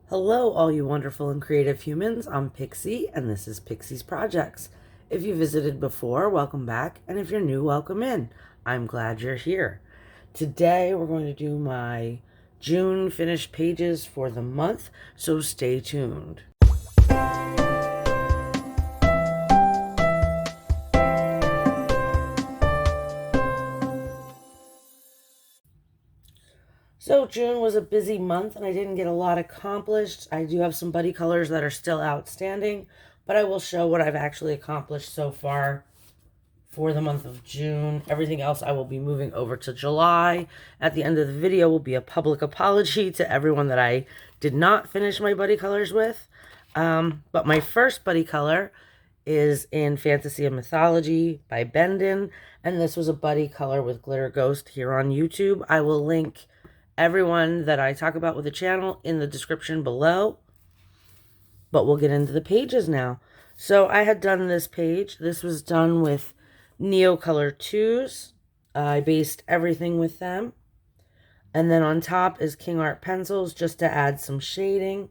Hello, all you wonderful and creative humans. I'm Pixie, and this is Pixie's Projects. If you visited before, welcome back, and if you're new, welcome in. I'm glad you're here. Today, we're going to do my June finished pages for the month, so stay tuned. So June was a busy month and I didn't get a lot accomplished. I do have some buddy colors that are still outstanding, but I will show what I've actually accomplished so far for the month of June. Everything else I will be moving over to July. At the end of the video will be a public apology to everyone that I did not finish my buddy colors with. But my first buddy color is in Fantasy and Mythology by Bendon, and this was a buddy color with Glitter Ghost here on YouTube. I will link everyone that I talk about with the channel in the description below. But we'll get into the pages now. So I had done this page. This was done with Neocolor 2s. I based everything with them. And then on top is King Art pencils just to add some shading.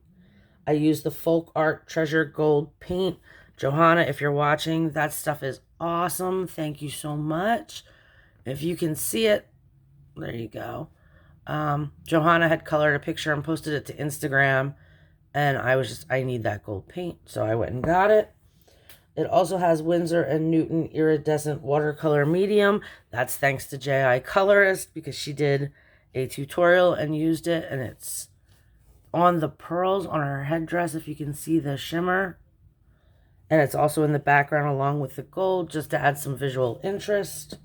I used the Folk Art Treasure Gold paint. Johanna, if you're watching, that stuff is awesome. Thank you so much. If you can see it, there you go. Johanna had colored a picture and posted it to Instagram, and I need that gold paint, so I went and got it. It also has Winsor & Newton iridescent watercolor medium. That's thanks to J.I. Colorist, because she did a tutorial and used it, and it's on the pearls on her headdress, if you can see the shimmer. And it's also in the background along with the gold, just to add some visual interest.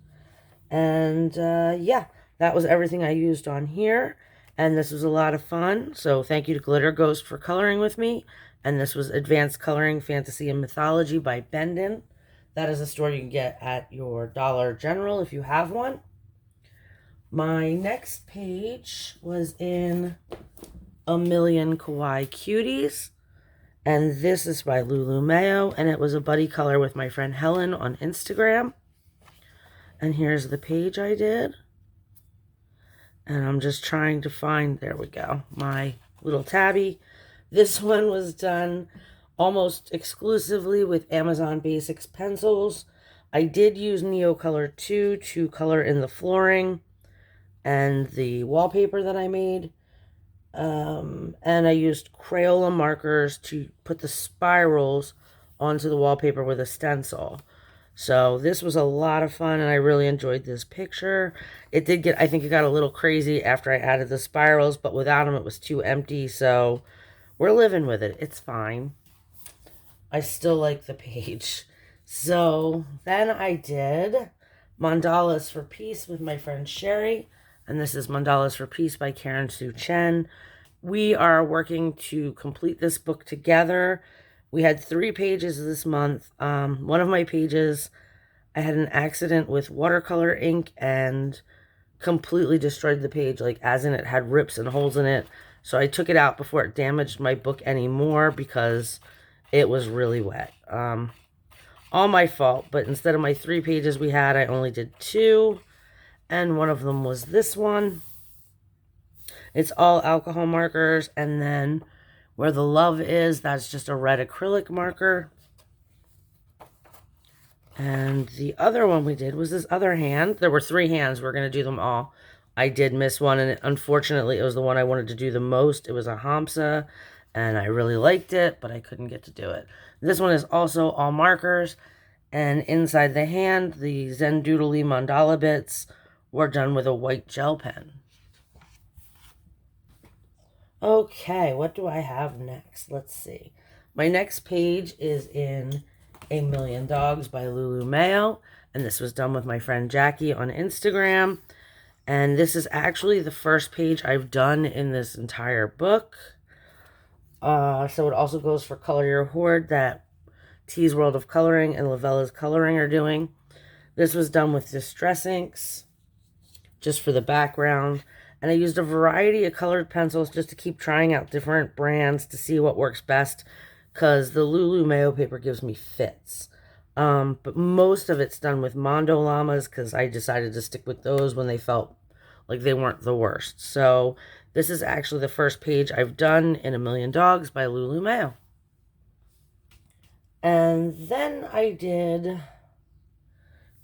And yeah, that was everything I used on here. And this was a lot of fun. So thank you to Glitter Ghost for coloring with me. And this was Advanced Coloring Fantasy and Mythology by Bendon. That is a store you can get at your Dollar General if you have one. My next page was in A Million Kawaii Cuties. And this is by Lulu Mayo. And it was a buddy color with my friend Helen on Instagram. And here's the page I did. And I'm just trying to find, there we go, my little tabby. This one was done almost exclusively with Amazon Basics pencils. I did use Neocolor 2 to color in the flooring and the wallpaper that I made. And I used Crayola markers to put the spirals onto the wallpaper with a stencil. So this was a lot of fun, and I really enjoyed this picture. It did get, I think it got a little crazy after I added the spirals, but without them it was too empty, so we're living with it. It's fine. I still like the page. So then I did Mandalas for Peace with my friend Shere, and this is Mandalas for Peace by Karen Sue Chen. We are working to complete this book together. We had 3 pages this month. One of my pages, I had an accident with watercolor ink and completely destroyed the page, like as in it had rips and holes in it. So I took it out before it damaged my book anymore because it was really wet. All my fault, but instead of my 3 pages we had, I only did 2. And one of them was this one. It's all alcohol markers, and then Where the Love Is, that's just a red acrylic marker. And the other one we did was this other hand. There were 3 hands. We're going to do them all. I did miss one, and unfortunately, it was the one I wanted to do the most. It was a Hampson, and I really liked it, but I couldn't get to do it. This one is also all markers, and inside the hand, the Zen Doodly mandala bits were done with a white gel pen. Okay, what do I have next? Let's see. My next page is in A Million Dogs by Lulu Mayo, and this was done with my friend Jackie on Instagram. And this is actually the first page I've done in this entire book. So it also goes for Color Your Horde that T's World of Coloring and Lavella's Coloring are doing. This was done with Distress inks, just for the background. And I used a variety of colored pencils just to keep trying out different brands to see what works best, because the Lulu Mayo paper gives me fits. But most of it's done with Mandalas because I decided to stick with those when they felt like they weren't the worst. So This is actually the first page I've done in A Million Dogs by Lulu Mayo. And then I did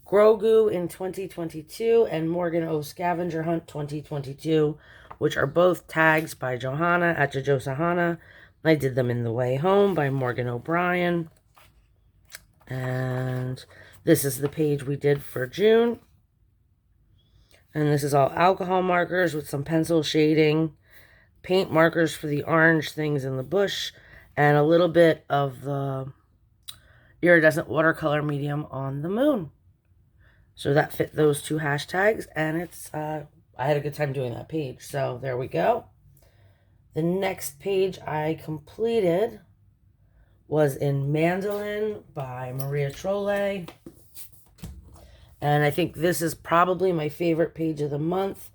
Grogu in 2022 and Morgan O Scavenger Hunt 2022, which are both tags by Johanna at Jojo Sahana. I did them in The Way Home by Morgan O'Brien. And this is the page we did for June. And this is all alcohol markers with some pencil shading, paint markers for the orange things in the bush, and a little bit of the iridescent watercolor medium on the moon. So that fit those two hashtags, and it's, I had a good time doing that page. So there we go. The next page I completed was in Mandalen by Maria Trolle. And I think this is probably my favorite page of the month.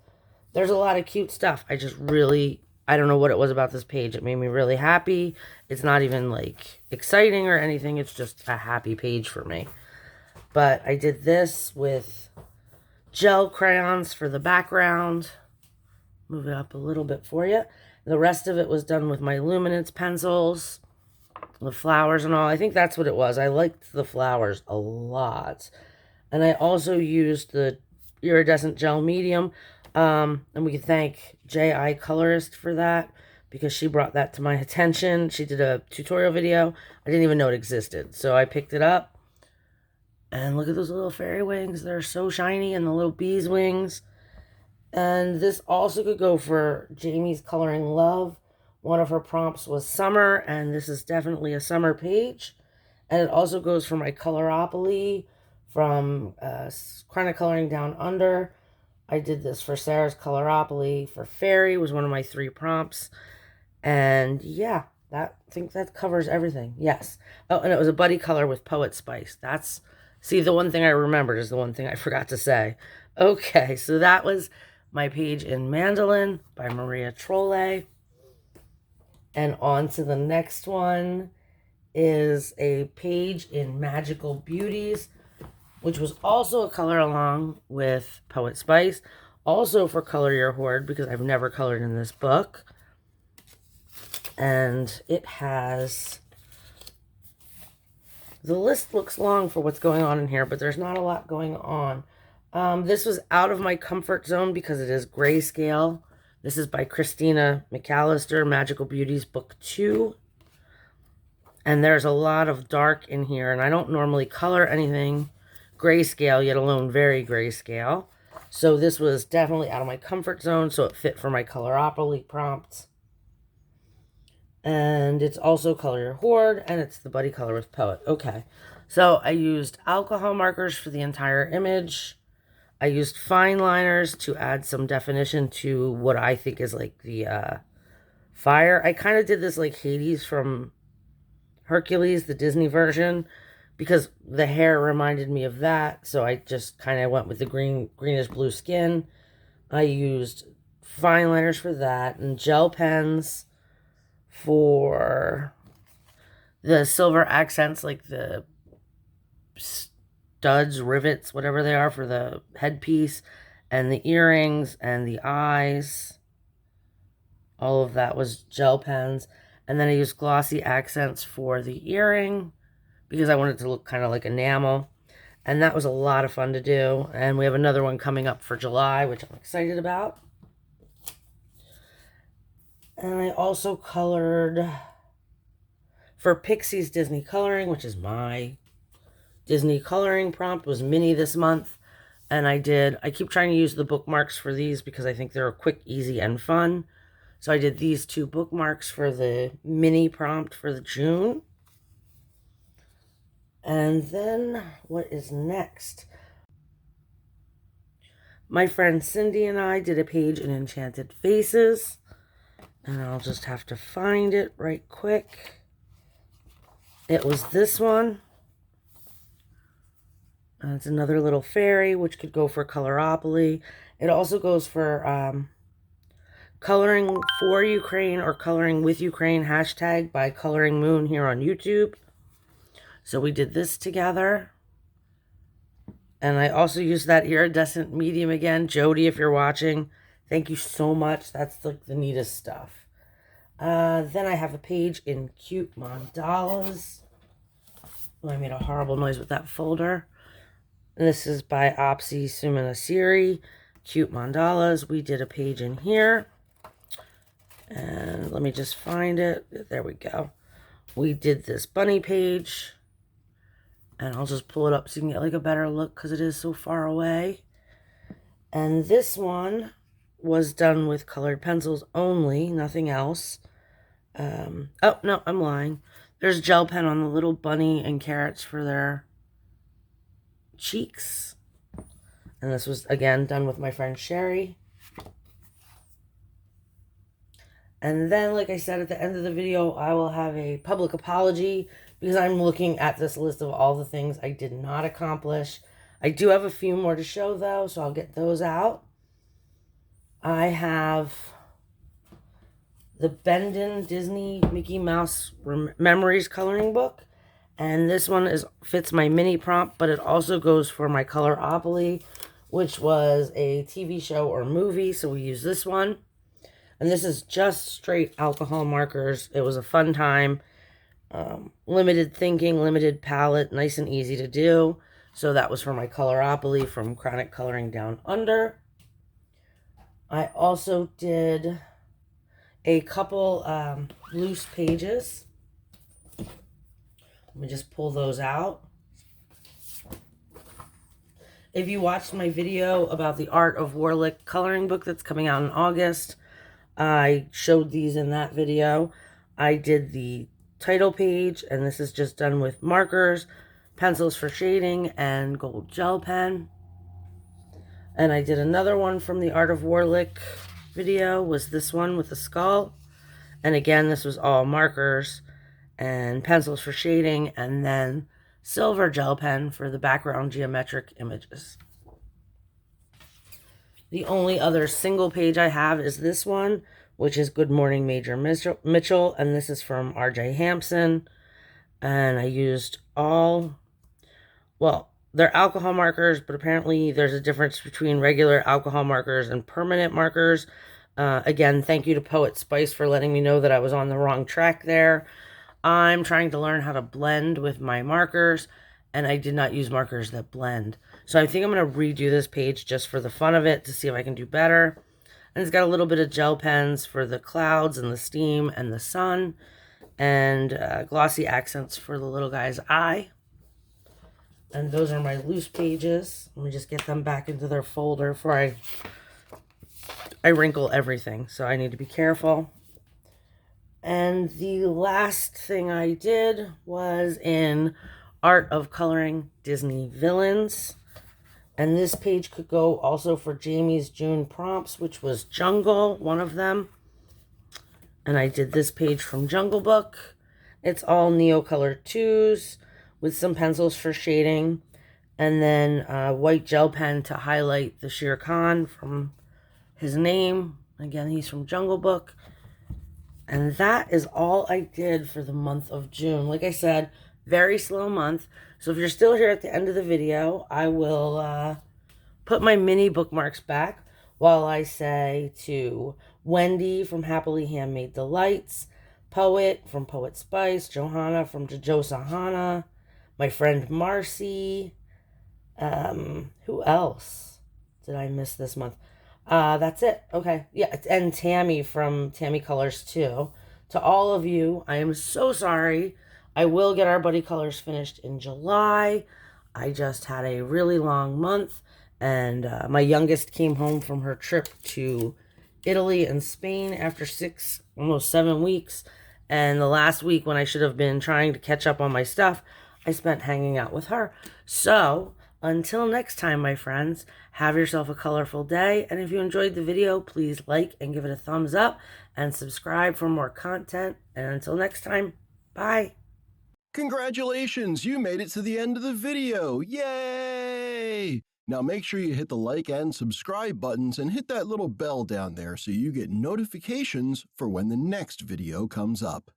There's a lot of cute stuff. I don't know what it was about this page. It made me really happy. It's not even like exciting or anything. It's just a happy page for me. But I did this with gel crayons for the background. Move it up a little bit for you. The rest of it was done with my luminance pencils, the flowers and all. I think that's what it was. I liked the flowers a lot. And I also used the iridescent gel medium. And we can thank J.I. Colorist for that, because she brought that to my attention. She did a tutorial video. I didn't even know it existed. So I picked it up. And look at those little fairy wings. They're so shiny, and the little bee's wings. And this also could go for Jamie's Coloring Love. One of her prompts was summer, and this is definitely a summer page. And it also goes for my Coloropoly from Chronic Coloring Down Under. I did this for Sarah's Coloropoly for Fairy, was one of my 3 prompts. And yeah, I think that covers everything. Yes. Oh, and it was a buddy color with Poet Spice. See, the one thing I remembered is the one thing I forgot to say. Okay, so that was my page in Mandalen by Maria Trolle. And on to the next one is a page in Magical Beauties, which was also a color along with Poet Spice. Also for Color Your Hoard, because I've never colored in this book. And it has... The list looks long for what's going on in here, but there's not a lot going on. This was out of my comfort zone because it is grayscale. This is by Christina McAllister, Magical Beauties Book 2. And there's a lot of dark in here, and I don't normally color anything grayscale, yet alone very grayscale. So this was definitely out of my comfort zone, so it fit for my Coloropoly prompts. And it's also Color Your Hoard, and it's the buddy color with Poet. Okay, so I used alcohol markers for the entire image. I used fine liners to add some definition to what I think is like the fire. I kind of did this like Hades from Hercules, the Disney version, because the hair reminded me of that. So I just kind of went with the greenish blue skin. I used fine liners for that and gel pens for the silver accents, like the studs, rivets, whatever they are, for the headpiece, and the earrings and the eyes. All of that was gel pens. And then I used glossy accents for the earring because I wanted it to look kind of like enamel. And that was a lot of fun to do. And we have another one coming up for July, which I'm excited about. And I also colored for Pixies Disney Coloring, which is my Disney coloring prompt, was mini this month. And I keep trying to use the bookmarks for these because I think they're quick, easy, and fun. So I did these 2 bookmarks for the mini prompt for the June. And then what is next? My friend Cindy and I did a page in Enchanted Faces. And I'll just have to find it right quick. It was this one. And it's another little fairy, which could go for Coloropoly. It also goes for Coloring for Ukraine or Coloring with Ukraine hashtag by Coloring Moon here on YouTube. So we did this together. And I also used that iridescent medium again. Jody, if you're watching, Thank you so much. That's like the neatest stuff. Then I have a page in Cute Mandalas. Oh, I made a horrible noise with that folder. And this is by Apsi, Sumanasiri. Cute Mandalas. We did a page in here. And let me just find it. There we go. We did this bunny page. And I'll just pull it up so you can get like a better look because it is so far away. And this one was done with colored pencils only, nothing else. Oh, no, I'm lying. There's gel pen on the little bunny and carrots for their cheeks. And this was, again, done with my friend Shere. And then, like I said, at the end of the video, I will have a public apology because I'm looking at this list of all the things I did not accomplish. I do have a few more to show, though, so I'll get those out. I have the Bendon Disney Mickey Mouse Memories coloring book. And this one fits my mini prompt, but it also goes for my Coloropoly, which was a TV show or movie, so we use this one. And this is just straight alcohol markers. It was a fun time. Limited thinking, limited palette, nice and easy to do. So that was for my Coloropoly from Chronic Coloring Down Under. I also did a couple loose pages. Let me just pull those out. If you watched my video about the Art of Warlick coloring book that's coming out in August, I showed these in that video. I did the title page, and this is just done with markers, pencils for shading, and gold gel pen. And I did another one from the Art of Warlick video, was this one with the skull. And again, this was all markers and pencils for shading, and then silver gel pen for the background geometric images. The only other single page I have is this one, which is Good Morning Major Mitchell, and this is from R.J. Hampson. And I used all, well, they're alcohol markers, but apparently there's a difference between regular alcohol markers and permanent markers. Again, thank you to Poet Spice for letting me know that I was on the wrong track there. I'm trying to learn how to blend with my markers, and I did not use markers that blend. So I think I'm going to redo this page just for the fun of it to see if I can do better. And it's got a little bit of gel pens for the clouds and the steam and the sun, and glossy accents for the little guy's eye. And those are my loose pages. Let me just get them back into their folder before I wrinkle everything, so I need to be careful. And the last thing I did was in Art of Coloring Disney Villains. And this page could go also for Jamie's June prompts, which was Jungle, one of them. And I did this page from Jungle Book. It's all Neocolor 2s with some pencils for shading. And then white gel pen to highlight the Shere Khan from his name. Again, he's from Jungle Book. And that is all I did for the month of June. Like I said, very slow month. So if you're still here at the end of the video, I will put my mini bookmarks back while I say to Wendy from Happily Handmade Delights, Poet from Poet Spice, Johanna from Jojo Sahana, my friend Marcy, who else did I miss this month? That's it. Okay. Yeah, and Tammy from Tammy Colors too. To all of you, I am so sorry. I will get our Buddy Colors finished in July. I just had a really long month, and my youngest came home from her trip to Italy and Spain after almost 7 weeks. And the last week, when I should have been trying to catch up on my stuff, I spent hanging out with her. So until next time, my friends, have yourself a colorful day. And if you enjoyed the video, please like and give it a thumbs up and subscribe for more content. And until next time, bye. Congratulations, you made it to the end of the video. Yay! Now make sure you hit the like and subscribe buttons and hit that little bell down there so you get notifications for when the next video comes up.